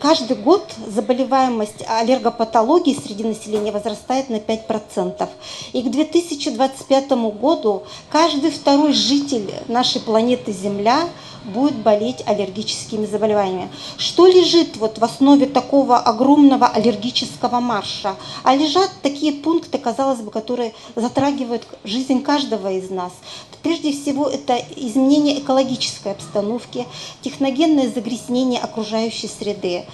Каждый год заболеваемость аллергопатологией среди населения возрастает на 5%. И к 2025 году каждый второй житель нашей планеты Земля будет болеть аллергическими заболеваниями. Что лежит вот в основе такого огромного аллергического марша? А лежат такие пункты, казалось бы, которые затрагивают жизнь каждого из нас. Прежде всего, это изменение экологической обстановки, техногенное загрязнение окружающей среды.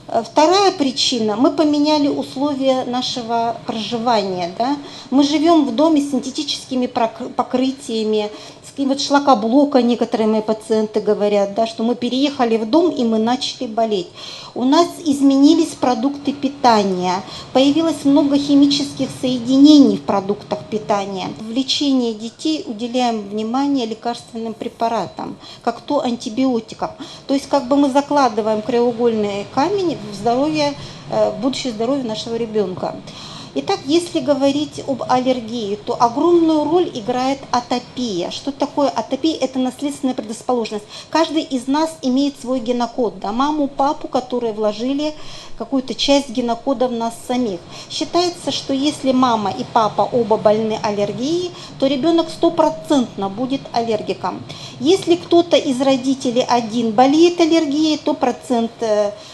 Вторая причина – мы поменяли условия нашего проживания. Да? Мы живем в доме с синтетическими покрытиями, с вот шлакоблока, некоторые мои пациенты говорят, да, что мы переехали в дом и мы начали болеть. У нас изменились продукты питания, появилось много химических соединений в продуктах питания. В лечении детей уделяем внимание лекарственным препаратам, как то антибиотикам. То есть как бы мы закладываем краеугольный камень в здоровье, в будущее здоровье нашего ребенка. Итак, если говорить об аллергии, то огромную роль играет атопия. Что такое атопия? Это наследственная предрасположенность. Каждый из нас имеет свой генокод, да, маму, папу, которые вложили какую-то часть генокода в нас самих. Считается, что если мама и папа оба больны аллергией, то ребенок 100% будет аллергиком. Если кто-то из родителей один болеет аллергией, то процент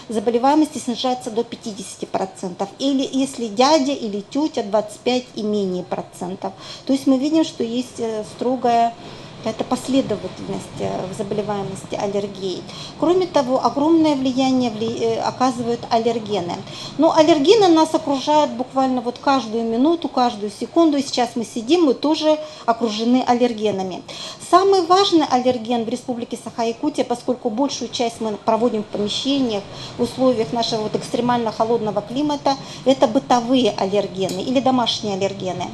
заболеваемости снижается до 50%. Или если дядя или тетя 25% и менее процентов. То есть мы видим, что есть строгая какая-то последовательность в заболеваемости аллергией. Кроме того, огромное влияние оказывают аллергены. Но аллергены нас окружают буквально вот каждую минуту, каждую секунду. И сейчас мы сидим, мы тоже окружены аллергенами. Самый важный аллерген в Республике Саха-Якутия, поскольку большую часть мы проводим в помещениях, в условиях нашего вот экстремально холодного климата, это бытовые аллергены или домашние аллергены.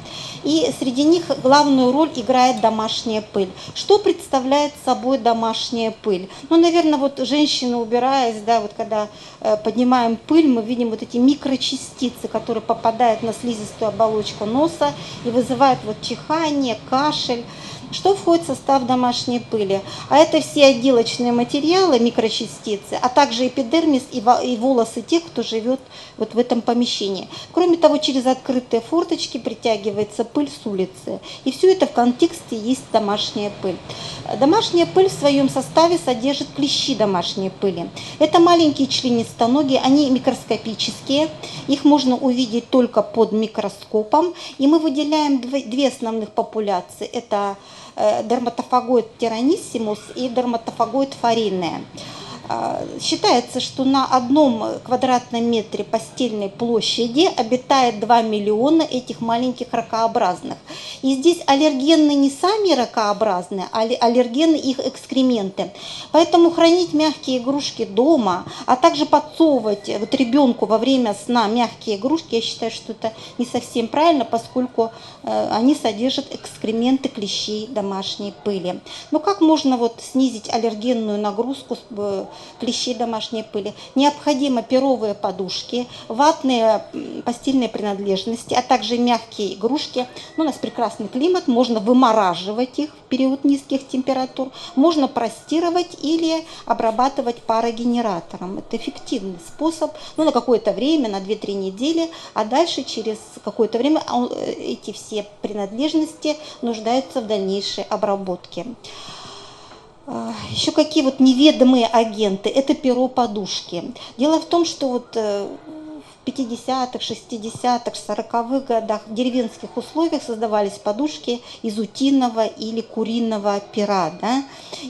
И среди них главную роль играет домашняя пыль. Что представляет собой домашняя пыль? Ну, наверное, вот женщины, убираясь, да, вот когда поднимаем пыль, мы видим вот эти микрочастицы, которые попадают на слизистую оболочку носа и вызывают вот чихание, кашель. Что входит в состав домашней пыли? А это все отделочные материалы, микрочастицы, а также эпидермис и волосы тех, кто живет вот в этом помещении. Кроме того, через открытые форточки притягивается пыль с улицы. И все это в контексте есть домашняя пыль. Домашняя пыль в своем составе содержит клещи домашней пыли. Это маленькие членистоногие, они микроскопические, их можно увидеть только под микроскопом. И мы выделяем две основных популяции. Это дерматофагоид тираниссимус и дерматофагоид форинея. Считается, что на 1 квадратном метре постельной площади обитает 2 миллиона этих маленьких ракообразных. И здесь аллергены не сами ракообразные, а аллергены их экскременты. Поэтому хранить мягкие игрушки дома, а также подсовывать вот ребенку во время сна мягкие игрушки, я считаю, что это не совсем правильно, поскольку они содержат экскременты клещей домашней пыли. Но как можно вот снизить аллергенную нагрузку клещей домашней пыли? Необходимы перовые подушки, ватные постельные принадлежности, а также мягкие игрушки. У нас прекрасный климат, можно вымораживать их в период низких температур, можно простировать или обрабатывать парогенератором. Это эффективный способ, на какое-то время, на 2-3 недели, а дальше через какое-то время эти все принадлежности нуждаются в дальнейшей обработке. Еще какие вот неведомые агенты? Это перо подушки. Дело в том, что вот в 50-х, 60-х, 40-х годах в деревенских условиях создавались подушки из утиного или куриного пера. Да?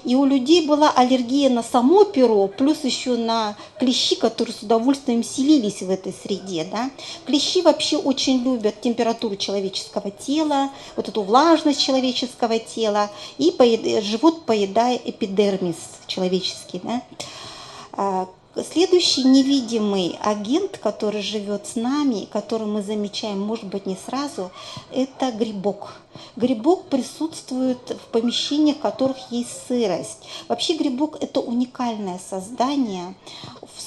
И у людей была аллергия на само перо, плюс еще на клещи, которые с удовольствием селились в этой среде. Да? Клещи вообще очень любят температуру человеческого тела, вот эту влажность человеческого тела, и живут, поедая эпидермис человеческий. Да? Следующий невидимый агент, который живет с нами, который мы замечаем, может быть, не сразу, это грибок. Грибок присутствует в помещениях, в которых есть сырость. Вообще грибок – это уникальное создание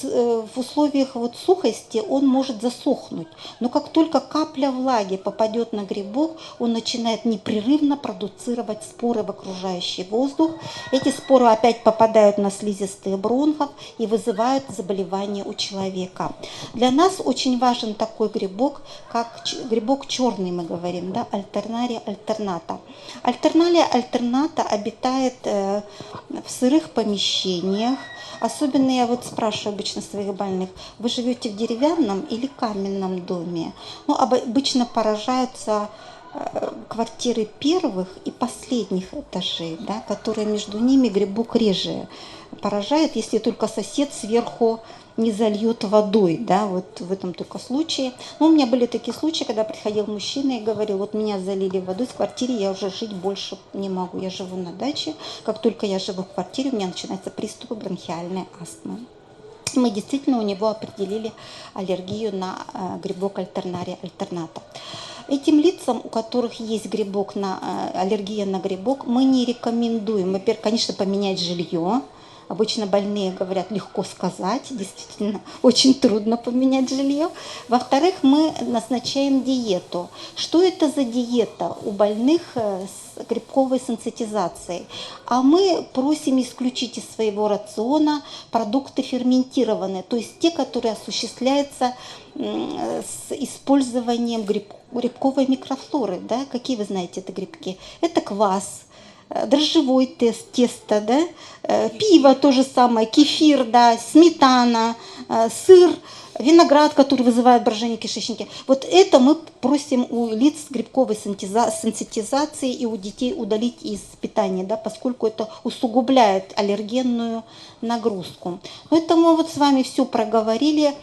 в условиях вот сухости он может засохнуть, но как только капля влаги попадет на грибок, он начинает непрерывно продуцировать споры в окружающий воздух. Эти споры опять попадают на слизистые бронхов и вызывают заболевания у человека. Для нас очень важен такой грибок, как грибок черный, мы говорим, да, Альтернария альтерната. Альтернария альтерната обитает в сырых помещениях. Особенно я вот спрашиваю обычно своих больных, вы живете в деревянном или каменном доме? Ну, обычно поражаются квартиры первых и последних этажей, да, которые между ними грибок реже поражает, если только сосед сверху не зальет водой, да, вот в этом только случае. Но у меня были такие случаи, когда приходил мужчина и говорил, вот меня залили водой в квартире, я уже жить больше не могу, я живу на даче, как только я живу в квартире, у меня начинается приступ бронхиальной астмы. Мы действительно у него определили аллергию на грибок Альтернария альтерната. Этим лицам, у которых есть грибок аллергия на грибок, мы не рекомендуем, во-первых, конечно, поменять жилье. Обычно больные говорят, легко сказать, действительно, очень трудно поменять жилье. Во-вторых, мы назначаем диету. Что это за диета у больных с грибковой сенситизацией? А мы просим исключить из своего рациона продукты ферментированные, то есть те, которые осуществляются с использованием грибковой микрофлоры. Да? Какие вы знаете это грибки? Это квас, дрожжевой тесто, да, пиво то же самое, кефир, да, сметана, сыр, виноград, который вызывает брожение кишечника. Вот это мы просим у лиц с грибковой сенситизацией и у детей удалить из питания, да, поскольку это усугубляет аллергенную нагрузку. Поэтому вот с вами все проговорили.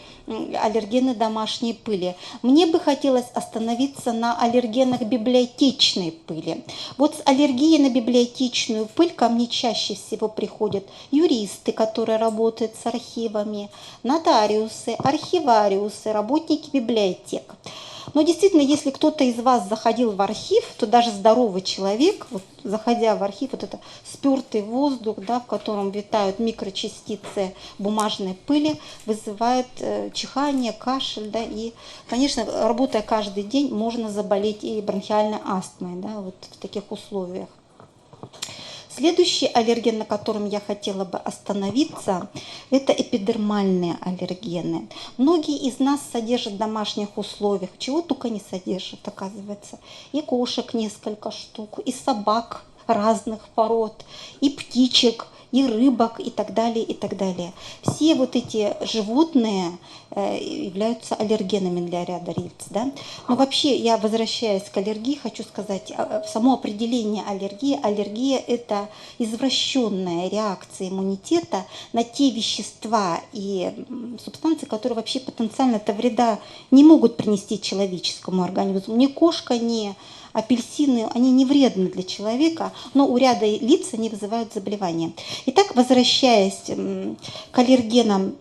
Аллергены домашней пыли. Мне бы хотелось остановиться на аллергенах библиотечной пыли. Вот с аллергией на библиотечную пыль ко мне чаще всего приходят юристы, которые работают с архивами, нотариусы, архивариусы, работники библиотек. Но действительно, если кто-то из вас заходил в архив, то даже здоровый человек, вот, заходя в архив, вот это спертый воздух, да, в котором витают микрочастицы бумажной пыли, вызывает чихание, кашель. Да, и, конечно, работая каждый день, можно заболеть и бронхиальной астмой, да, вот в таких условиях. Следующий аллерген, на котором я хотела бы остановиться, это эпидермальные аллергены. Многие из нас содержат в домашних условиях, чего только не содержат, оказывается. И кошек несколько штук, и собак разных пород, и птичек, и рыбок, и так далее, и так далее. Все вот эти животные являются аллергенами для ряда лиц. Да? Но вообще, я возвращаясь к аллергии, хочу сказать, само определение аллергии. Аллергия – это извращенная реакция иммунитета на те вещества и субстанции, которые вообще потенциально-то вреда не могут принести человеческому организму. Ни кошка, ни апельсины, они не вредны для человека, но у ряда лиц они вызывают заболевания. Итак, возвращаясь к аллергенам,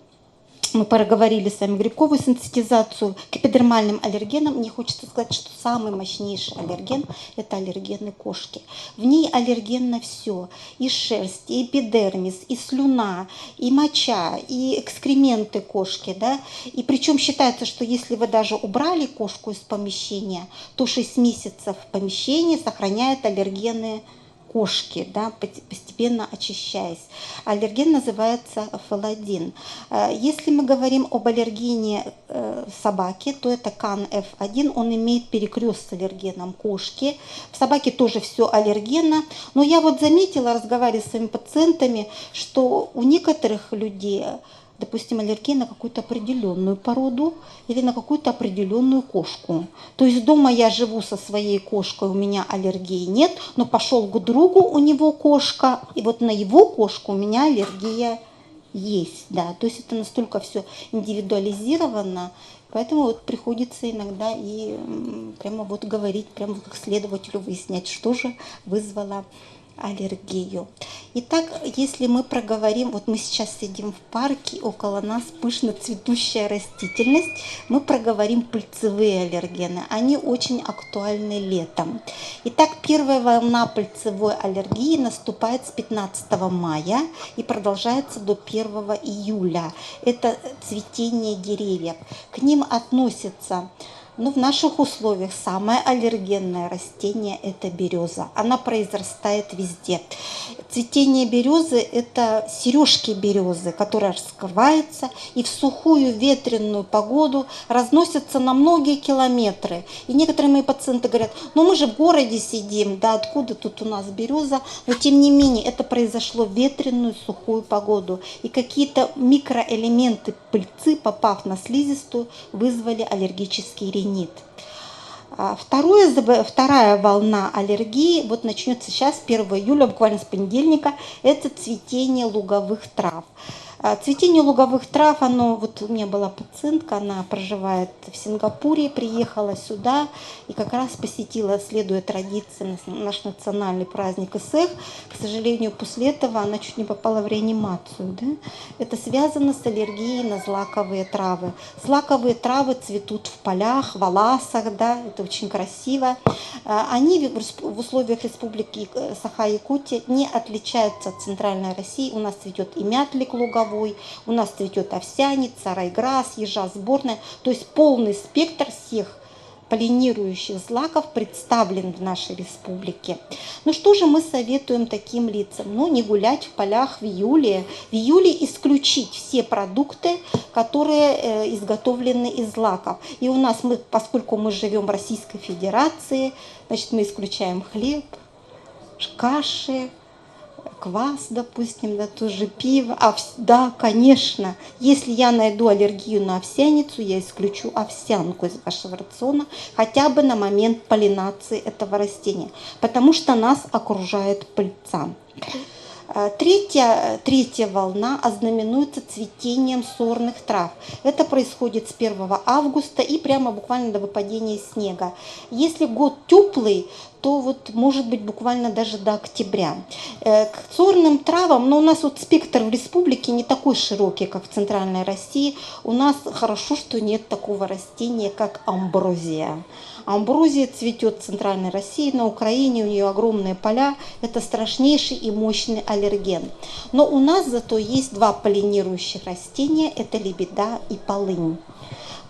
мы проговорили с вами грибковую сенситизацию, к эпидермальным аллергенам. Мне хочется сказать, что самый мощнейший аллерген – это аллергены кошки. В ней аллерген все. И шерсть, и эпидермис, и слюна, и моча, и экскременты кошки. Да? И причем считается, что если вы даже убрали кошку из помещения, то 6 месяцев в помещении сохраняет аллергены кошки, да, постепенно очищаясь. Аллерген называется фелодин. Если мы говорим об аллергене собаки, то это КАН-Ф1, он имеет перекрест с аллергеном кошки. В собаке тоже все аллергенно, но я вот заметила, разговаривая с своими пациентами, что у некоторых людей, допустим, аллергия на какую-то определенную породу или на какую-то определенную кошку. То есть дома я живу со своей кошкой, у меня аллергии нет, но пошел к другу, у него кошка, и вот на его кошку у меня аллергия есть. Да. То есть это настолько все индивидуализировано, поэтому вот приходится иногда и прямо вот говорить, прямо как следователю выяснять, что же вызвало аллергию. Итак, если мы проговорим, вот мы сейчас сидим в парке, около нас пышно цветущая растительность, мы проговорим пыльцевые аллергены. Они очень актуальны летом. Итак, первая волна пыльцевой аллергии наступает с 15 мая и продолжается до 1 июля. Это цветение деревьев. К ним относятся, в наших условиях самое аллергенное растение – это береза. Она произрастает везде. Цветение березы – это сережки березы, которые раскрываются и в сухую ветреную погоду разносятся на многие километры. И некоторые мои пациенты говорят, мы же в городе сидим, да, откуда тут у нас береза? Но тем не менее это произошло в ветреную сухую погоду. И какие-то микроэлементы пыльцы, попав на слизистую, вызвали аллергический ринит. Вторая волна аллергии, вот начнется сейчас, 1 июля, буквально с понедельника, это цветение луговых трав. Цветение луговых трав, вот у меня была пациентка, она проживает в Сингапуре, приехала сюда и как раз посетила, следуя традиции, наш национальный праздник Исэх. К сожалению, после этого она чуть не попала в реанимацию. Да? Это связано с аллергией на злаковые травы. Злаковые травы цветут в полях, в Аласах, да? Это очень красиво. Они в условиях республики Саха-Якутия не отличаются от центральной России. У нас цветет и мятлик луговой, у нас цветет овсяница, райграсс, ежа сборная. То есть полный спектр всех поллинирующих злаков представлен в нашей республике. Что же мы советуем таким лицам? Не гулять в полях в июле. В июле исключить все продукты, которые изготовлены из злаков. И у нас, поскольку мы живем в Российской Федерации, значит, мы исключаем хлеб, каши, квас, допустим, да, тоже пиво. Да, конечно, если я найду аллергию на овсяницу, я исключу овсянку из вашего рациона, хотя бы на момент поллинации этого растения, потому что нас окружает пыльца. Третья волна ознаменуется цветением сорных трав. Это происходит с 1 августа и прямо буквально до выпадения снега. Если год теплый, то может быть буквально даже до октября. К сорным травам, у нас спектр в республике не такой широкий, как в центральной России. У нас хорошо, что нет такого растения, как амброзия. Амброзия цветет в центральной России, на Украине, у нее огромные поля. Это страшнейший и мощный аллерген. Но у нас зато есть два поллинирующих растения, это лебеда и полынь.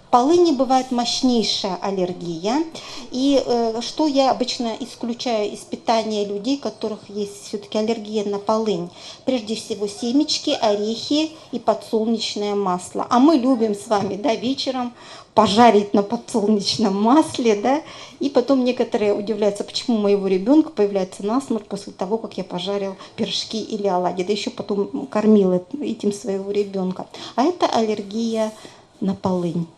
В полыни бывает мощнейшая аллергия. И что я обычно исключаю из питания людей, у которых есть все-таки аллергия на полынь? Прежде всего семечки, орехи и подсолнечное масло. А мы любим с вами, да, вечером пожарить на подсолнечном масле, да, и потом некоторые удивляются, почему у моего ребенка появляется насморк после того, как я пожарил пирожки или оладьи, да еще потом кормил этим своего ребенка. А это аллергия на полынь.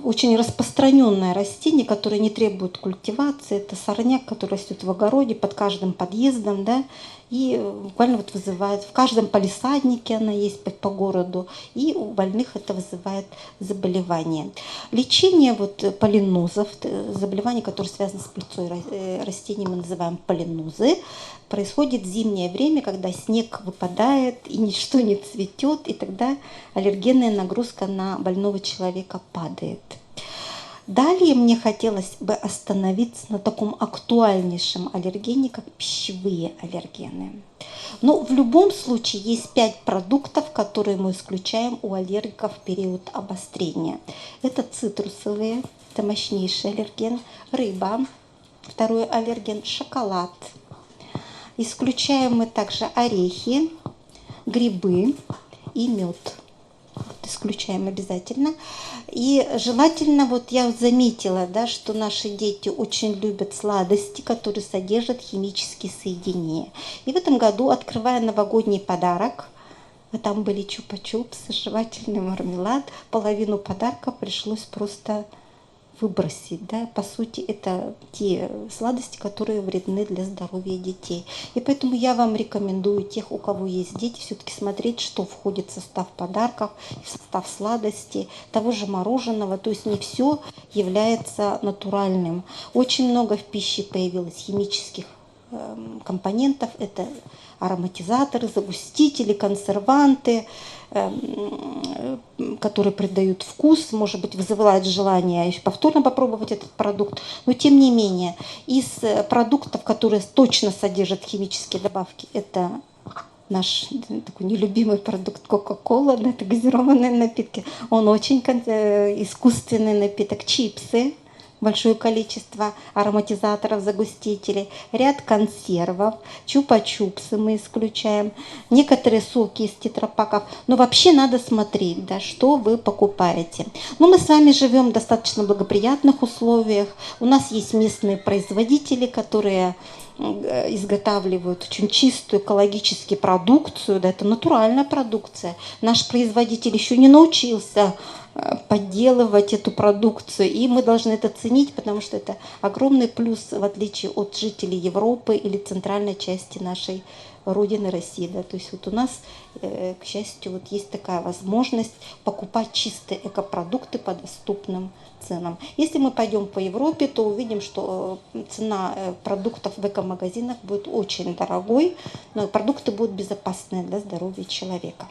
Очень распространенное растение, которое не требует культивации, это сорняк, который растет в огороде под каждым подъездом, да, и буквально вызывает, в каждом палисаднике она есть по городу, и у больных это вызывает заболевание. Лечение полинозов, заболеваний, которые связаны с пыльцой растений, мы называем полинозы, происходит в зимнее время, когда снег выпадает и ничто не цветет, и тогда аллергенная нагрузка на больного человека падает. Далее мне хотелось бы остановиться на таком актуальнейшем аллергене, как пищевые аллергены. Но в любом случае есть 5 продуктов, которые мы исключаем у аллергиков в период обострения. Это цитрусовые, это мощнейший аллерген, рыба, второй аллерген, шоколад. Исключаем мы также орехи, грибы и мед. Исключаем обязательно. И желательно, я заметила, да, что наши дети очень любят сладости, которые содержат химические соединения. И в этом году, открывая новогодний подарок, там были чупа-чупсы, жевательный мармелад, половину подарка пришлось просто выбросить, да, по сути, это те сладости, которые вредны для здоровья детей. И поэтому я вам рекомендую тех, у кого есть дети, все-таки смотреть, что входит в состав подарков, в состав сладостей, того же мороженого, то есть не все является натуральным. Очень много в пище появилось химических компонентов, это ароматизаторы, загустители, консерванты, которые придают вкус, может быть, вызывает желание еще повторно попробовать этот продукт. Но тем не менее, из продуктов, которые точно содержат химические добавки, это наш такой нелюбимый продукт Кока-Кола, да, это газированные напитки. Он очень искусственный напиток, чипсы, большое количество ароматизаторов, загустителей, ряд консервов, чупа-чупсы мы исключаем, некоторые соки из тетрапаков. Но вообще надо смотреть, да, что вы покупаете. Но мы с вами живем в достаточно благоприятных условиях. У нас есть местные производители, которые изготавливают очень чистую экологически продукцию, да, это натуральная продукция. Наш производитель еще не научился подделывать эту продукцию, и мы должны это ценить, потому что это огромный плюс, в отличие от жителей Европы или центральной части нашей родины России. Да. То есть вот у нас, к счастью, вот есть такая возможность покупать чистые экопродукты по доступным ценам. Если мы пойдем по Европе, то увидим, что цена продуктов в экомагазинах будет очень дорогой, но продукты будут безопасные для здоровья человека.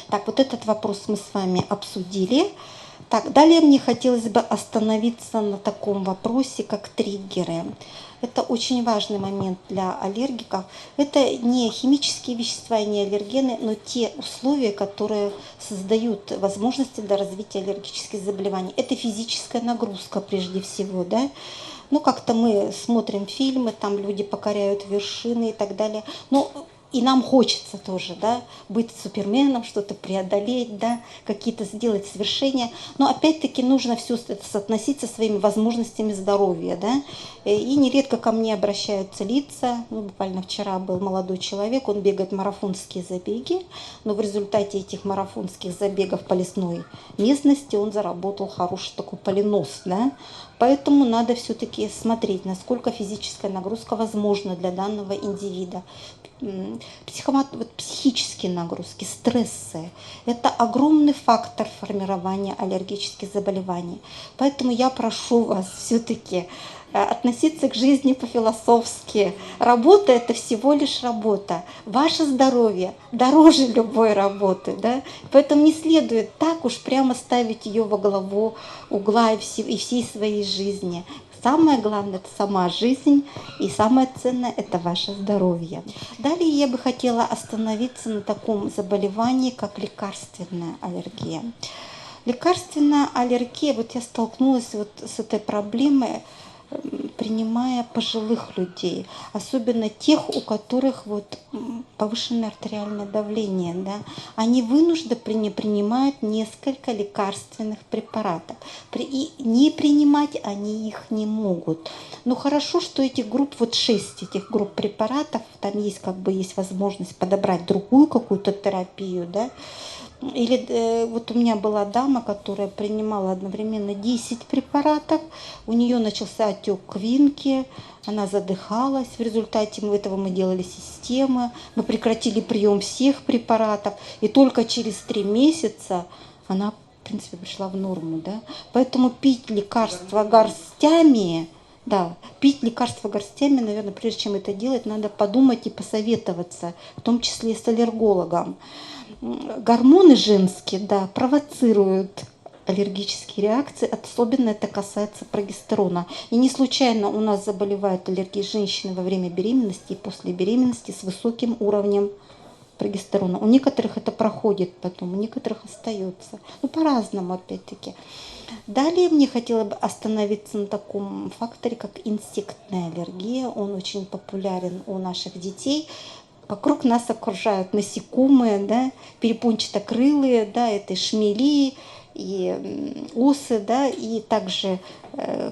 Так, вот этот вопрос мы с вами обсудили. Так, далее мне хотелось бы остановиться на таком вопросе, как триггеры. Это очень важный момент для аллергиков. Это не химические вещества и не аллергены, но те условия, которые создают возможности для развития аллергических заболеваний. Это физическая нагрузка прежде всего, да. Ну, как-то мы смотрим фильмы, там люди покоряют вершины и так далее. Но и нам хочется тоже, да, быть суперменом, что-то преодолеть, да, какие-то сделать свершения. Но опять-таки нужно все это соотносить со своими возможностями здоровья, да. И нередко ко мне обращаются лица. Ну, буквально вчера был молодой человек, он бегает марафонские забеги, но в результате этих марафонских забегов по лесной местности он заработал хороший такой поленос, да. Поэтому надо все-таки смотреть, насколько физическая нагрузка возможна для данного индивида. Психические нагрузки, стрессы – это огромный фактор формирования аллергических заболеваний. Поэтому я прошу вас все-таки относиться к жизни по-философски. Работа – это всего лишь работа. Ваше здоровье дороже любой работы. Да? Поэтому не следует так уж прямо ставить ее во главу угла и всей своей жизни. Самое главное – это сама жизнь, и самое ценное – это ваше здоровье. Далее я бы хотела остановиться на таком заболевании, как лекарственная аллергия. Лекарственная аллергия, вот я столкнулась вот с этой проблемой, принимая пожилых людей, особенно тех, у которых вот повышенное артериальное давление, да, они вынуждены принимать несколько лекарственных препаратов. И не принимать они их не могут. Но хорошо, что этих групп, вот 6 этих групп препаратов, там есть как бы есть возможность подобрать другую какую-то терапию, да. Или вот у меня была дама, которая принимала одновременно 10 препаратов, у нее начался отек квинки, она задыхалась, в результате этого мы делали системы, мы прекратили прием всех препаратов, и только через 3 месяца она, в принципе, пришла в норму. Да? Поэтому пить лекарства горстями, да, пить лекарства горстями, наверное, прежде чем это делать, надо подумать и посоветоваться, в том числе и с аллергологом. Гормоны женские, да, провоцируют аллергические реакции, особенно это касается прогестерона. И не случайно у нас заболевают аллергией женщины во время беременности и после беременности с высоким уровнем прогестерона. У некоторых это проходит потом, у некоторых остается. Ну, по-разному, опять-таки. Далее мне хотелось бы остановиться на таком факторе, как инсектная аллергия. Он очень популярен у наших детей. Вокруг нас окружают насекомые, да, перепончатокрылые, да, это шмели, и осы, да, и также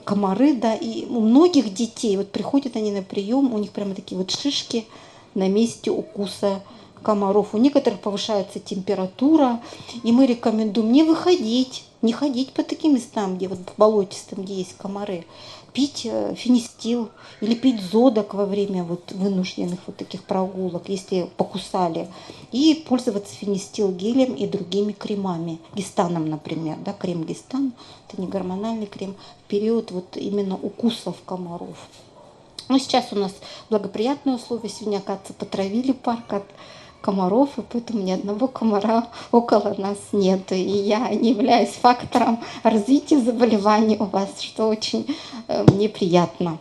комары, да, и у многих детей, вот приходят они на прием, у них прямо такие вот шишки на месте укуса комаров. У некоторых повышается температура, и мы рекомендуем не выходить, не ходить по таким местам, где вот болотистым, где есть комары, пить фенистил или пить зодок во время вот вынужденных вот таких прогулок, если покусали, и пользоваться фенистил гелем и другими кремами, гистаном, например, да, крем гистан, это не гормональный крем, в период вот именно укусов комаров. Но сейчас у нас благоприятные условия. Сегодня, оказывается, потравили парк от комаров, и поэтому ни одного комара около нас нет. И я не являюсь фактором развития заболеваний у вас, что очень мне приятно.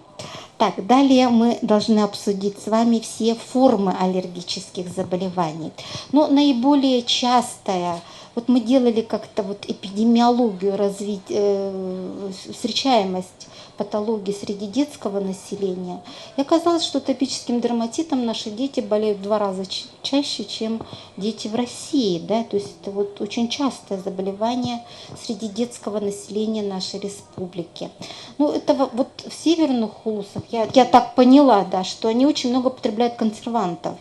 Так, далее мы должны обсудить с вами все формы аллергических заболеваний. Но наиболее частая, вот мы делали как-то вот эпидемиологию, встречаемость патологии среди детского населения. И оказалось, что атопическим дерматитом наши дети болеют в 2 раза чаще, чем дети в России. Да? То есть это вот очень частое заболевание среди детского населения нашей республики. Ну, это вот в северных улусах, я так поняла, да, что они очень много потребляют консервантов.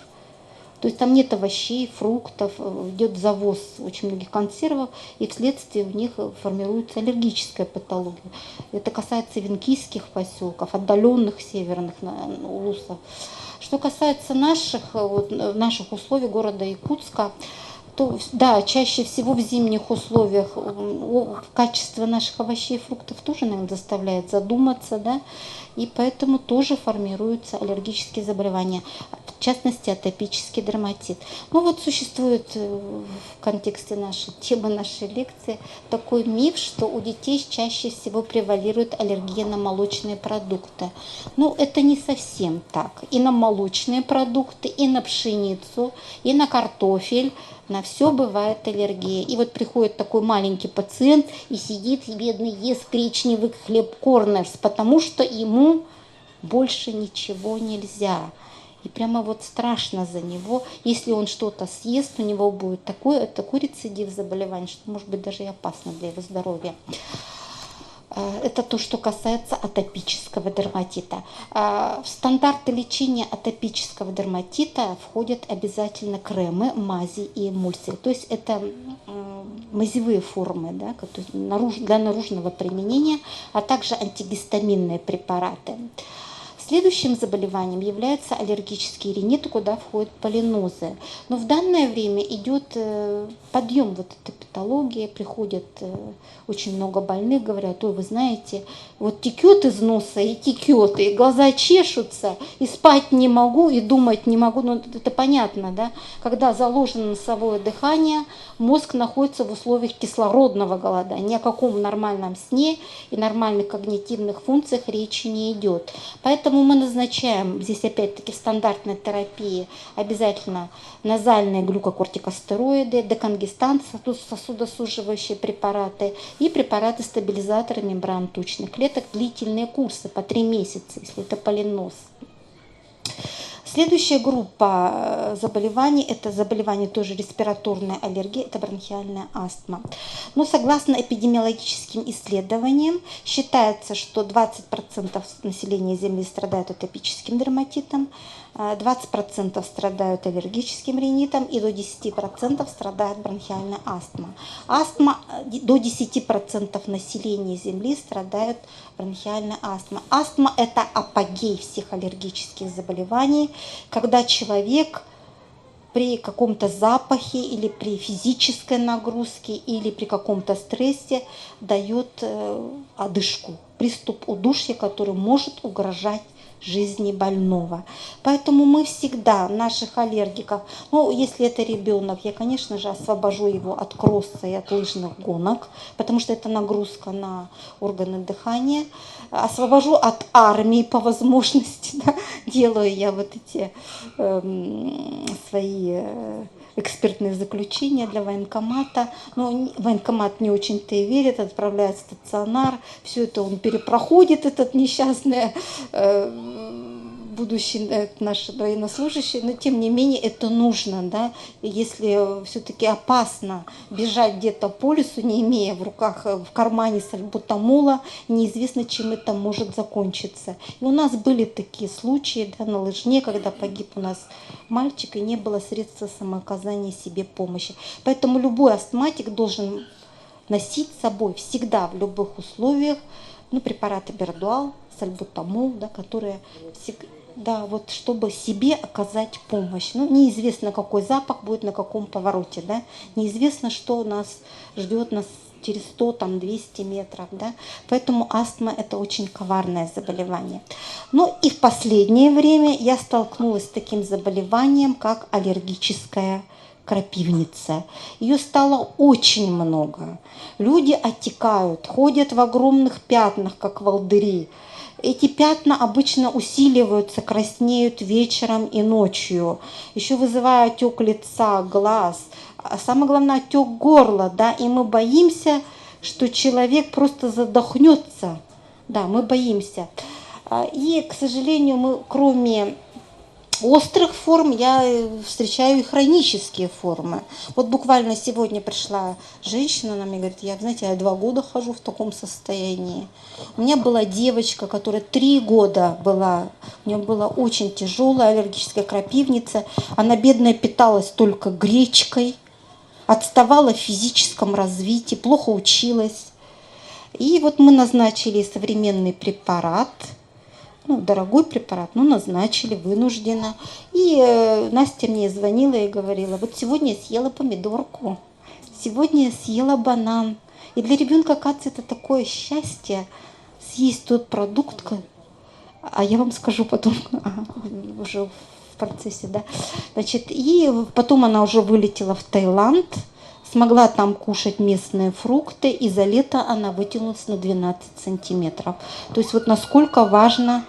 То есть там нет овощей, фруктов, идет завоз очень многих консервов, и вследствие у них формируется аллергическая патология. Это касается венкийских поселков, отдаленных северных улусов. Что касается наших условий города Якутска, то да, чаще всего в зимних условиях качество наших овощей и фруктов тоже, наверное, заставляет задуматься, да, и поэтому тоже формируются аллергические заболевания, в частности атопический дерматит. Ну вот существует в контексте нашей темы, нашей лекции такой миф, что у детей чаще всего превалирует аллергия на молочные продукты. Ну это не совсем так. И на молочные продукты, и на пшеницу, и на картофель. На все бывает аллергия. И вот приходит такой маленький пациент и сидит, бедный, ест коричневый хлеб Корнерс, потому что ему больше ничего нельзя. И прямо вот страшно за него. Если он что-то съест, у него будет такой рецидив заболевания, что может быть даже и опасно для его здоровья. Это то, что касается атопического дерматита. В стандарты лечения атопического дерматита входят обязательно кремы, мази и эмульсии. То есть это мазевые формы, да, для наружного применения, а также антигистаминные препараты. Следующим заболеванием является аллергический ринит, куда входят полинозы. Но в данное время идет подъем вот этой патологии, приходят очень много больных, говорят: ой, вы знаете, вот текет из носа и текет, и глаза чешутся, и спать не могу, и думать не могу. Ну, это понятно, да? Когда заложено носовое дыхание, мозг находится в условиях кислородного голодания. Ни о каком нормальном сне и нормальных когнитивных функциях речи не идет. Поэтому мы назначаем здесь опять-таки в стандартной терапии обязательно назальные глюкокортикостероиды, деконгестанты, сосудосуживающие препараты и препараты-стабилизаторы мембран тучных клеток, длительные курсы по 3 месяца, если это полиноз. Следующая группа заболеваний – это заболевания тоже респираторной аллергии, это бронхиальная астма. Но согласно эпидемиологическим исследованиям, считается, что 20% населения Земли страдают атопическим дерматитом, 20% страдают аллергическим ринитом и до 10% страдает бронхиальная астма. До 10% населения Земли страдают бронхиальной астмой. Астма – это апогей всех аллергических заболеваний, когда человек при каком-то запахе или при физической нагрузке или при каком-то стрессе дает одышку, приступ удушья, который может угрожать жизни больного. Поэтому мы всегда наших аллергиков, ну, если это ребенок, я, конечно же, освобожу его от кросса и от лыжных гонок, потому что это нагрузка на органы дыхания. Освобожу от армии по возможности, да, делаю я вот эти свои экспертные заключения для военкомата. Но военкомат не очень-то и верит, отправляет в стационар. Все это он перепроходит, этот несчастный будущий наш военнослужащий, но тем не менее это нужно, да, если все-таки опасно бежать где-то по лесу, не имея в руках, в кармане сальбутамола, неизвестно, чем это может закончиться. И у нас были такие случаи, да, на Лыжне, когда погиб у нас мальчик, и не было средства самооказания себе помощи. Поэтому любой астматик должен носить с собой всегда в любых условиях, ну, препараты Бердуал, сальбутамол, да, которые, да, вот, чтобы себе оказать помощь. Ну, неизвестно, какой запах будет на каком повороте, да, неизвестно, что нас ждет через 100, там, 200 метров, да, поэтому астма – это очень коварное заболевание. Но и в последнее время я столкнулась с таким заболеванием, как аллергическая крапивница. Ее стало очень много. Люди отекают, ходят в огромных пятнах, как волдыри. Эти пятна обычно усиливаются, краснеют вечером и ночью, еще вызывая отек лица, глаз, а самое главное отек горла, да, и мы боимся, что человек просто задохнется, да, мы боимся. И, к сожалению, мы кроме острых форм я встречаю и хронические формы. Вот буквально сегодня пришла женщина, она мне говорит, знаете, я 2 года хожу в таком состоянии. У меня была девочка, которая 3 года была, у нее была очень тяжелая аллергическая крапивница. Она, бедная, питалась только гречкой, отставала в физическом развитии, плохо училась. И вот мы назначили современный препарат, ну, дорогой препарат, но назначили вынужденно. И Настя мне звонила и говорила, вот сегодня я съела помидорку, сегодня я съела банан. И для ребенка, оказывается, это такое счастье съесть тот продукт, а я вам скажу потом, уже в процессе, да. Значит, и потом она уже вылетела в Таиланд, смогла там кушать местные фрукты, и за лето она вытянулась на 12 сантиметров. То есть вот насколько важно,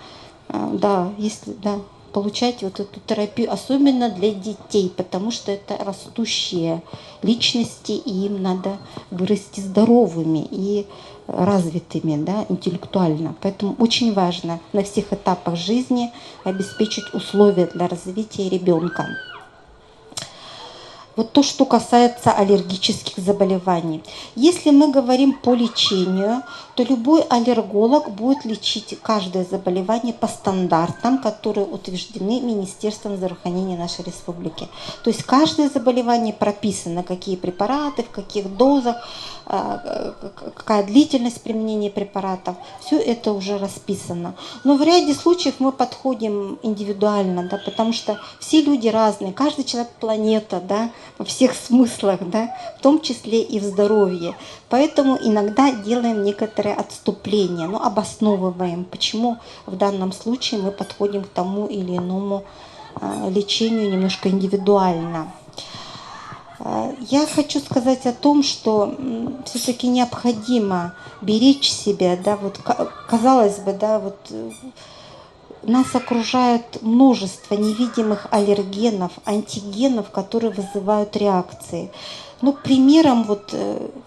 да, если, да, получать вот эту терапию, особенно для детей, потому что это растущие личности, и им надо вырасти здоровыми и развитыми, да, интеллектуально. Поэтому очень важно на всех этапах жизни обеспечить условия для развития ребенка. Вот то, что касается аллергических заболеваний. Если мы говорим по лечению, то любой аллерголог будет лечить каждое заболевание по стандартам, которые утверждены Министерством здравоохранения нашей республики. То есть каждое заболевание прописано, какие препараты, в каких дозах, какая длительность применения препаратов. Все это уже расписано. Но в ряде случаев мы подходим индивидуально, да, потому что все люди разные, каждый человек планета, да, во всех смыслах, да, в том числе и в здоровье. Поэтому иногда делаем некоторые отступления, но обосновываем, почему в данном случае мы подходим к тому или иному лечению немножко индивидуально. Я хочу сказать о том, что все-таки необходимо беречь себя, да, вот казалось бы, да, вот нас окружает множество невидимых аллергенов, антигенов, которые вызывают реакции. Ну, примером, вот,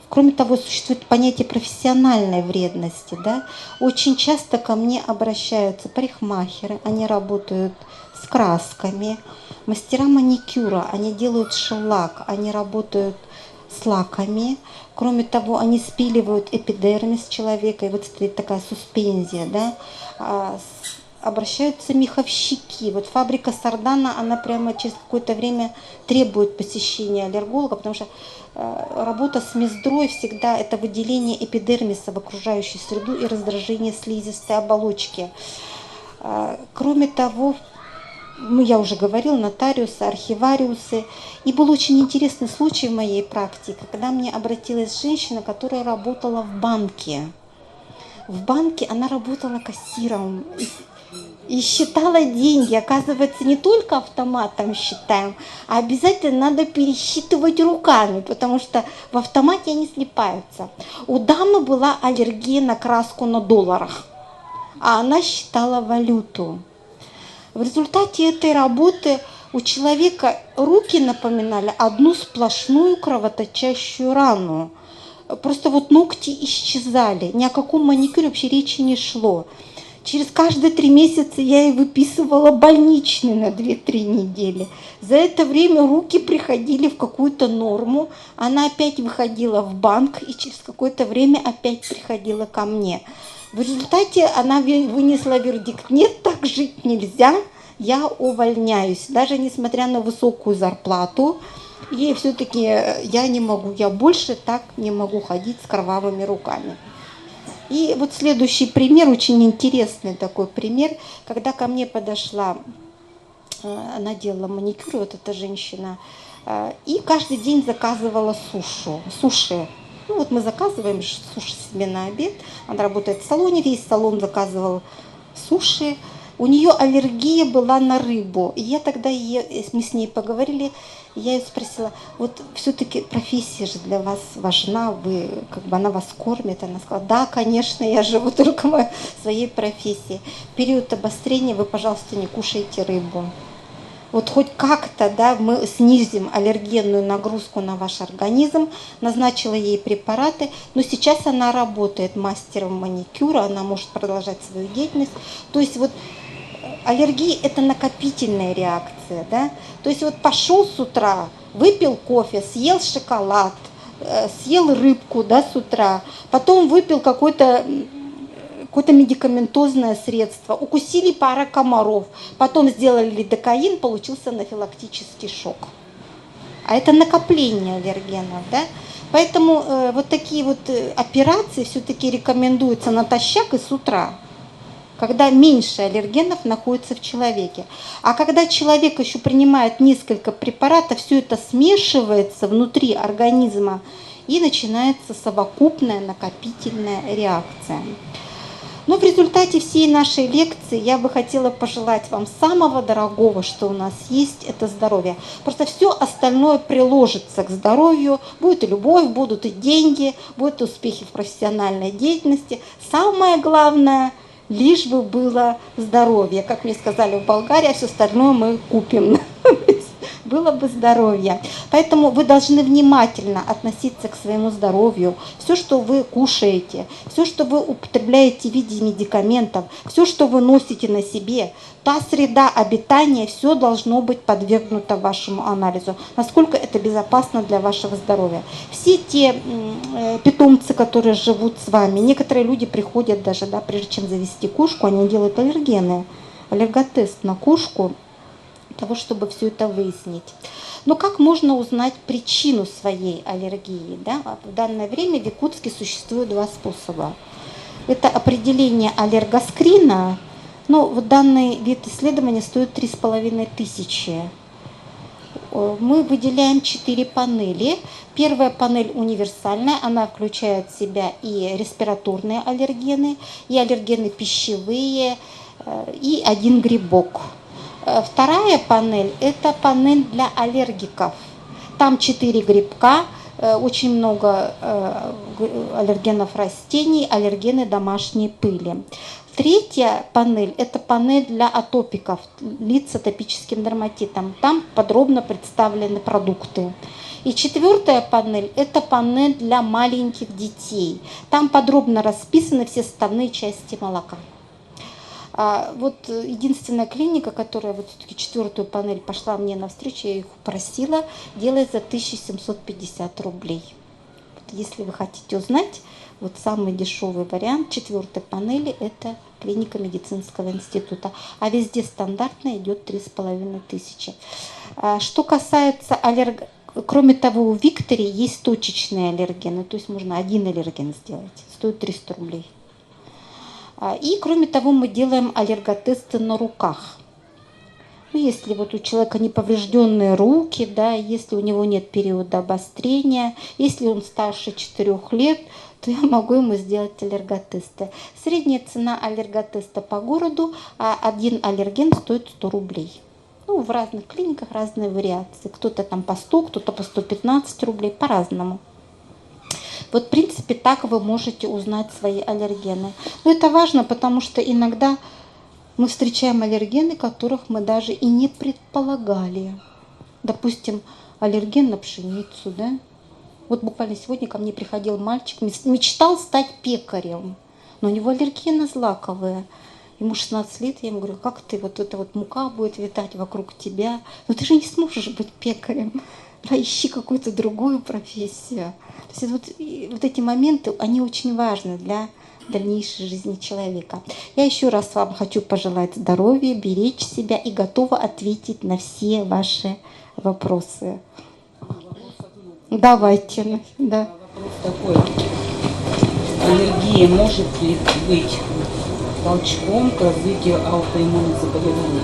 кроме того, существует понятие профессиональной вредности. Да? Очень часто ко мне обращаются парикмахеры, они работают с красками, мастера маникюра, они делают шеллак, они работают с лаками. Кроме того, они спиливают эпидермис человека, и вот стоит такая суспензия, да? Обращаются меховщики. Вот фабрика Сардана, она прямо через какое-то время требует посещения аллерголога, потому что работа с мездрой всегда это выделение эпидермиса в окружающую среду и раздражение слизистой оболочки. Кроме того, ну, я уже говорила, нотариусы, архивариусы. И был очень интересный случай в моей практике, когда мне обратилась женщина, которая работала в банке. В банке она работала кассиром и считала деньги. Оказывается, не только автоматом считаем, а обязательно надо пересчитывать руками, потому что в автомате они слипаются. У дамы была аллергия на краску на долларах, а она считала валюту. В результате этой работы у человека руки напоминали одну сплошную кровоточащую рану. Просто вот ногти исчезали, ни о каком маникюре вообще речи не шло. Через каждые 3 месяца я ей выписывала больничный на 2-3 недели. За это время руки приходили в какую-то норму, она опять выходила в банк и через какое-то время опять приходила ко мне. В результате она вынесла вердикт: нет, так жить нельзя, я увольняюсь. Даже несмотря на высокую зарплату, и все-таки я не могу, я больше так не могу ходить с кровавыми руками. И вот следующий пример, очень интересный такой пример, когда ко мне подошла, она делала маникюр, вот эта женщина, и каждый день заказывала суши. Ну вот мы заказываем суши себе на обед, она работает в салоне, весь салон заказывал суши. У нее аллергия была на рыбу. И я тогда, мы с ней поговорили, я ее спросила: вот все-таки профессия же для вас важна, вы, как бы она вас кормит. Она сказала: да, конечно, я живу только в своей профессии. В период обострения вы, пожалуйста, не кушайте рыбу. Вот хоть как-то, да, мы снизим аллергенную нагрузку на ваш организм. Назначила ей препараты, но сейчас она работает мастером маникюра, она может продолжать свою деятельность. То есть вот аллергия – это накопительная реакция, да? То есть вот пошел с утра, выпил кофе, съел шоколад, съел рыбку, да, с утра, потом выпил какое-то медикаментозное средство, укусили пара комаров, потом сделали лидокаин, получился анафилактический шок. А это накопление аллергенов, да? Поэтому вот такие вот операции все-таки рекомендуются натощак и с утра, когда меньше аллергенов находится в человеке. А когда человек еще принимает несколько препаратов, все это смешивается внутри организма и начинается совокупная накопительная реакция. Но в результате всей нашей лекции я бы хотела пожелать вам самого дорогого, что у нас есть, это здоровье. Просто все остальное приложится к здоровью. Будет и любовь, будут и деньги, будут и успехи в профессиональной деятельности. Самое главное, лишь бы было здоровье. Как мне сказали в Болгарии, а все остальное мы купим. Было бы здоровье. Поэтому вы должны внимательно относиться к своему здоровью. Все, что вы кушаете, все, что вы употребляете в виде медикаментов, все, что вы носите на себе, та среда обитания, все должно быть подвергнуто вашему анализу. Насколько это безопасно для вашего здоровья. Все те питомцы, которые живут с вами, некоторые люди приходят даже, да, прежде чем завести кошку, они делают аллерготест на кошку, для того, чтобы все это выяснить. Но как можно узнать причину своей аллергии? Да? В данное время в Якутске существует 2 способа. Это определение аллергоскрина. Но вот данный вид исследования стоит 3500. Мы выделяем 4 панели. Первая панель универсальная, она включает в себя и респираторные аллергены, и аллергены пищевые, и 1 грибок. Вторая панель – это панель для аллергиков. Там 4 грибка, очень много аллергенов растений, аллергены домашней пыли. Третья панель – это панель для атопиков, лиц с атопическим дерматитом. Там подробно представлены продукты. И 4-я панель – это панель для маленьких детей. Там подробно расписаны все составные части молока. Вот единственная клиника, которая вот все-таки 4-ю панель пошла мне навстречу, я их просила, делает за 1750 рублей. Вот если вы хотите узнать, вот самый дешевый вариант 4-й панели – это клиника медицинского института. А везде стандартно идет 3500. Что касается аллергии, кроме того, у Виктори есть точечные аллергены, то есть можно 1 аллерген сделать, стоит 300 рублей. И кроме того, мы делаем аллерготесты на руках. Ну, если вот у человека неповрежденные руки, да, если у него нет периода обострения, если он старше 4 лет, то я могу ему сделать аллерготесты. Средняя цена аллерготеста по городу, 1 аллерген стоит 100 рублей. Ну, в разных клиниках разные вариации. Кто-то там по 100, кто-то по 115 рублей, по-разному. Вот, в принципе, так вы можете узнать свои аллергены. Но это важно, потому что иногда мы встречаем аллергены, которых мы даже и не предполагали. Допустим, аллерген на пшеницу, да? Вот буквально сегодня ко мне приходил мальчик, мечтал стать пекарем, но у него аллергия на злаковые. Ему 16 лет, я ему говорю, как ты, вот эта вот мука будет витать вокруг тебя, но ты же не сможешь быть пекарем, да, ищи какую-то другую профессию. То есть вот эти моменты, они очень важны для дальнейшей жизни человека. Я еще раз вам хочу пожелать здоровья, беречь себя и готова ответить на все ваши вопросы. Давайте, да. Вопрос такой. Аллергия может ли быть толчком к развитию аутоиммунных заболеваний?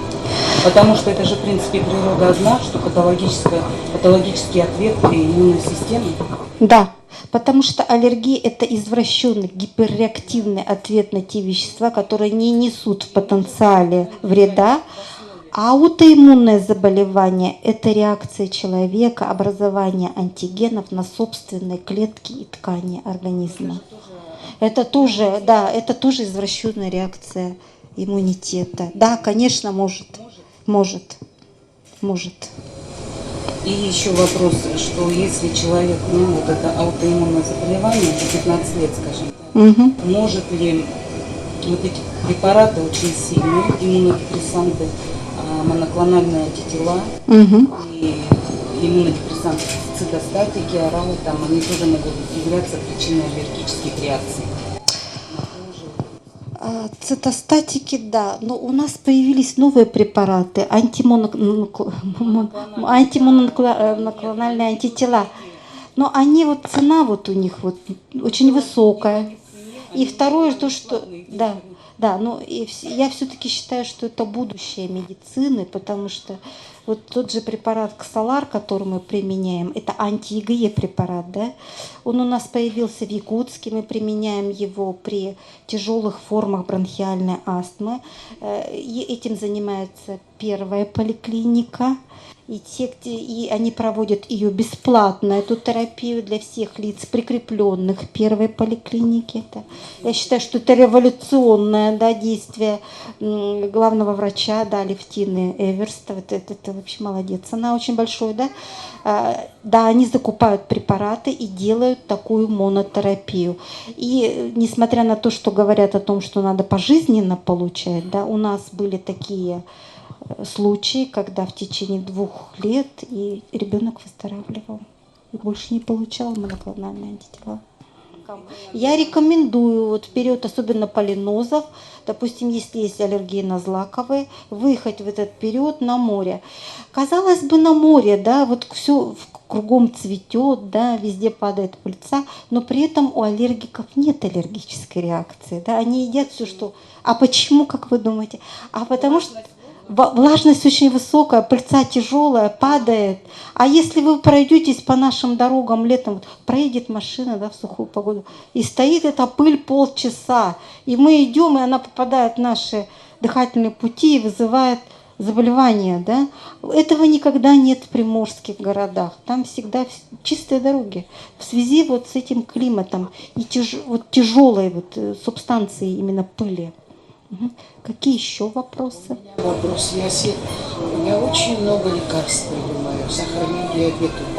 Потому что это же, в принципе, природа одна, что патологический ответ при иммунной системе. Да, потому что аллергия – это извращенный, гиперреактивный ответ на те вещества, которые не несут в потенциале вреда. А аутоиммунное заболевание – это реакция человека, образование антигенов на собственные клетки и ткани организма. Это тоже, да, это тоже извращенная реакция иммунитета. Да, конечно, может. И еще вопрос, что если человек, вот это аутоиммунное заболевание, 15 лет, скажем, может ли вот эти препараты очень сильные, иммунодепрессанты, моноклональные антитела и иммунодепрессанты, цитостатики, оралы, там, они тоже могут являться причиной аллергических реакций. Цитостатики, да, но у нас появились новые препараты, антимоноклональные антитела. Но они вот, цена вот у них вот очень высокая. И второе, то, что, да, но я все-таки считаю, что это будущее медицины, потому что вот тот же препарат Ксалар, который мы применяем, это анти-ИГЕ препарат, да, он у нас появился в Якутске, мы применяем его при тяжелых формах бронхиальной астмы. И этим занимается первая поликлиника. И они проводят ее бесплатно, эту терапию для всех лиц, прикрепленных к первой поликлинике. Я считаю, что это революционное, да, действие главного врача, да, Алевтины Эверст. Это вообще молодец. Она очень большой, да. Да, они закупают препараты и делают такую монотерапию. И несмотря на то, что говорят о том, что надо пожизненно получать, да, у нас были такие случаи, когда в течение 2 лет и ребенок выздоравливал и больше не получал моноклональные антитела. Я рекомендую вот в период особенно полинозов, допустим, если есть аллергия на злаковые, выехать в этот период на море. Казалось бы, на море, да, вот все кругом цветет, да, везде падает пыльца, но при этом у аллергиков нет аллергической реакции, да, они едят все, что... А почему, как вы думаете? А потому что влажность очень высокая, пыльца тяжелая, падает. А если вы пройдетесь по нашим дорогам летом, вот проедет машина, да, в сухую погоду, и стоит эта пыль полчаса, и мы идем, и она попадает в наши дыхательные пути и вызывает заболевания, да. Этого никогда нет в приморских городах. Там всегда чистые дороги. В связи вот с этим климатом и вот тяжелой вот субстанцией именно пыли. Какие еще вопросы? Вопрос. У меня очень много лекарств принимаю. Сахарный диабет у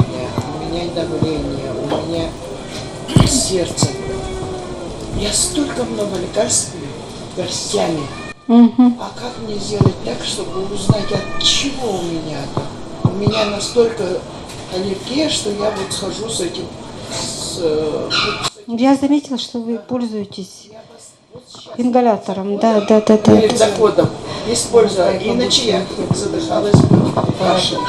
меня давление, у меня сердце. Я столько много лекарств пью горстями. А как мне сделать так, чтобы узнать, от чего у меня это? У меня настолько аллергия, что я вот схожу с этим. Я заметила, что вы пользуетесь ингалятором, да. Перед заходом использую, иначе я задыхалась кашлем.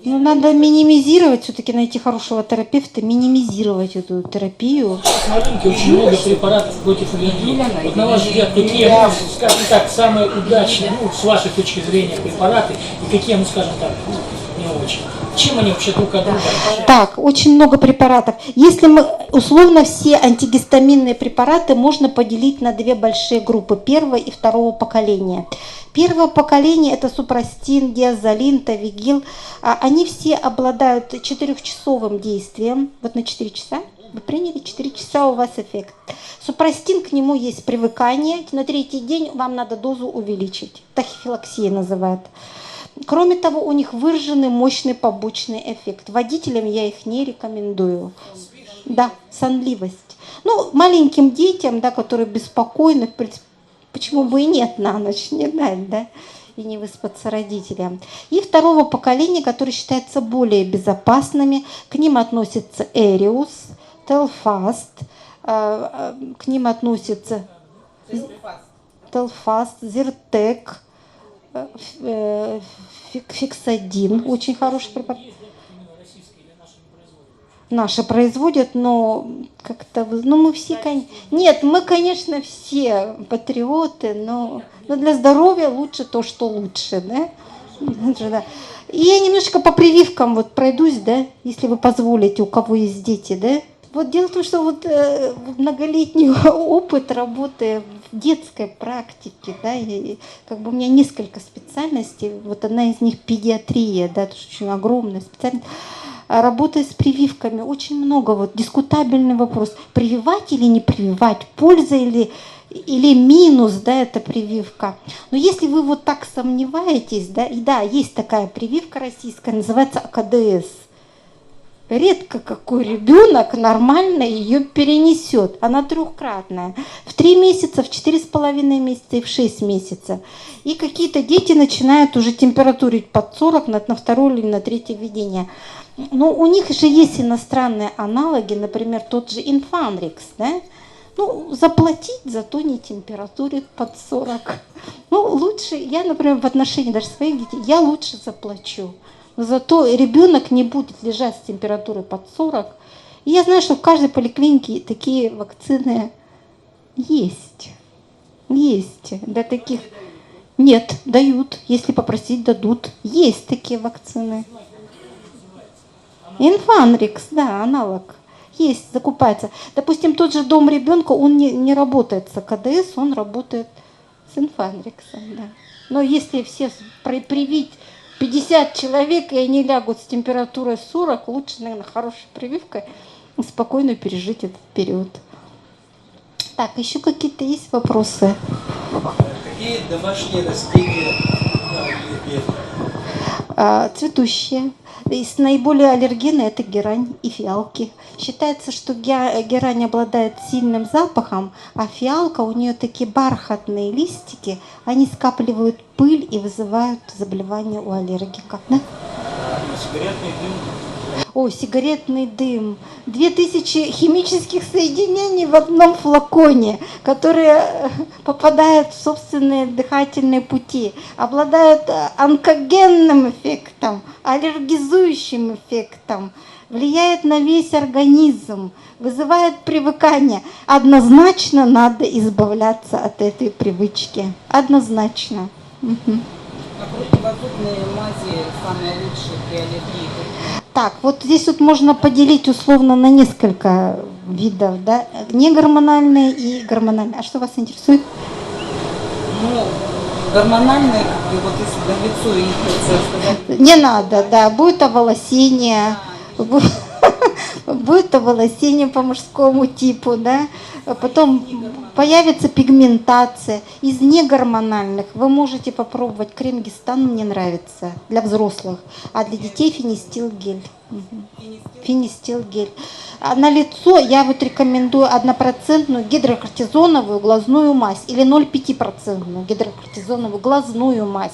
Ну, надо минимизировать, все-таки найти хорошего терапевта, минимизировать эту терапию. На рынке очень много препаратов против аллергии. Вот на ваш взгляд, какие, скажем так, самые удачные, с вашей точки зрения, препараты, и какие, скажем так, не очень? Чем они вообще друг от друга отличаются? Так, очень много препаратов. Если мы условно все антигистаминные препараты можно поделить на 2 большие группы, первого и второго поколения. Первого поколения это супрастин, диазолин, тавигил. Они все обладают 4-часовым действием. Вот на 4 часа. Вы приняли 4 часа, у вас эффект. Супрастин, к нему есть привыкание. На 3-й день вам надо дозу увеличить. Тахифилаксия называют. Кроме того, у них выраженный мощный побочный эффект. Водителям я их не рекомендую. Да, сонливость. Ну, маленьким детям, да, которые беспокойны, в почему бы и нет на ночь не дать, да? И не выспаться родителям. И второго поколения, которые считаются более безопасными, к ним относятся Эриус, Телфаст, к ним относятся Телфаст, Зиртек, Фиксадин, очень хороший препарат. Наши производят, но как-то, ну мы все, нет, мы, конечно, все патриоты, но для здоровья лучше то, что лучше, да? И я немножко по прививкам вот пройдусь, да, если вы позволите, у кого есть дети, да? Вот дело в том, что вот многолетний опыт работы в детской практике, да, и как бы у меня несколько специальностей, вот одна из них педиатрия, да, это очень огромная специальность. Работая с прививками, очень много, вот дискутабельный вопрос, прививать или не прививать, польза или минус, да, эта прививка. Но если вы вот так сомневаетесь, да, и да, есть такая прививка российская, называется АКДС. Редко какой ребенок нормально ее перенесет. Она трехкратная. В 3 месяца, в 4,5 месяца и в 6 месяцев. И какие-то дети начинают уже температурить под 40 на второе или на третье введение. Но у них же есть иностранные аналоги, например, тот же Инфанрикс, да? Ну, заплатить, зато не температурит под 40. Ну, лучше, я, например, в отношении даже своих детей, я лучше заплачу. Но зато ребенок не будет лежать с температурой под 40. И я знаю, что в каждой поликлинике такие вакцины есть. Есть. Для таких... Нет, дают. Если попросить, дадут. Есть такие вакцины. Инфанрикс, да, аналог. Есть, закупается. Допустим, тот же дом ребенка, он не работает с АКДС, он работает с Инфанриксом, да. Но если все привить 50 человек, и они лягут с температурой 40, лучше, наверное, хорошей прививкой спокойно пережить этот период. Так, еще какие-то есть вопросы? Какие домашние растения Цветущие. Из наиболее аллергены это герань и фиалки. Считается, что герань обладает сильным запахом, а фиалка, у нее такие бархатные листики, они скапливают пыль и вызывают заболевания у аллергиков. Да? Сигаретный дым? О, сигаретный дым. 2000 химических соединений в одном флаконе, которые попадают в собственные дыхательные пути, обладают онкогенным эффектом, аллергизующим эффектом, влияет на весь организм, вызывает привыкание. Однозначно надо избавляться от этой привычки. Однозначно. Угу. А противозубные мази самые лучшие при аллергии? Так, вот здесь вот можно поделить условно на несколько видов, да, негормональные и гормональные. А что вас интересует? Ну, гормональные, вот если на лицо инфекция сказать. Не надо, да, будет оволосение, будет оволосение по мужскому типу, да, потом появится пигментация. Из негормональных вы можете попробовать крем Гистан, мне нравится, для взрослых, а для детей фенистилгель. Фенистилгель. А на лицо я вот рекомендую 1% гидрокортизоновую глазную мазь или 0,5% гидрокортизоновую глазную мазь.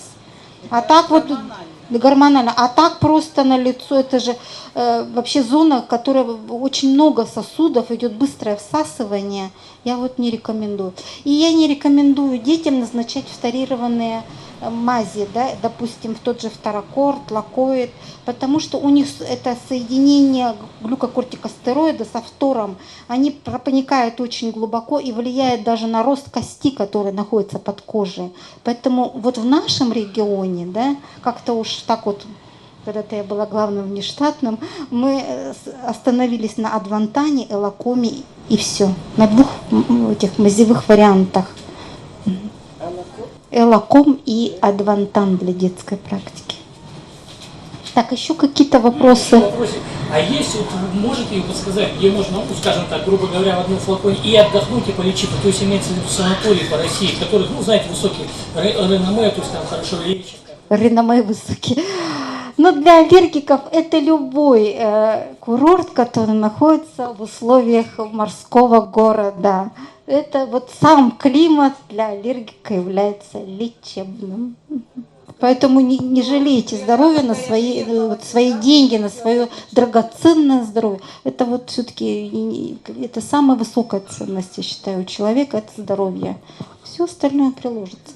А так вот гормонально, а так просто на лицо, это же вообще зона, в которой очень много сосудов, идет быстрое всасывание, я вот не рекомендую. И я не рекомендую детям назначать фторированные мази, да, допустим, в тот же фторакорд, лакоид, потому что у них это соединение глюкокортикостероида со фтором, они проникают очень глубоко и влияют даже на рост кости, которые находятся под кожей. Поэтому вот в нашем регионе, да, как-то уж так вот, когда-то я была главным внештатным, мы остановились на Адвантане, Элакоме и все, на 2 этих мазевых вариантах. Элаком и Адвантан для детской практики. Так, еще какие-то вопросы? А есть, вот, вы можете подсказать, где можно, ну, скажем так, грубо говоря, в одном флаконе и отдохнуть, и полечиться? То есть имеется в виду санатории по России, в которых, ну, знаете, высокие реноме, то есть там хорошо лечат. Реноме высокие. Но для аллергиков это любой курорт, который находится в условиях морского города. Это вот сам климат для аллергика является лечебным. Поэтому не жалейте здоровья на свои деньги, на свое драгоценное здоровье. Это вот все-таки это самая высокая ценность, я считаю, у человека, это здоровье. Все остальное приложится.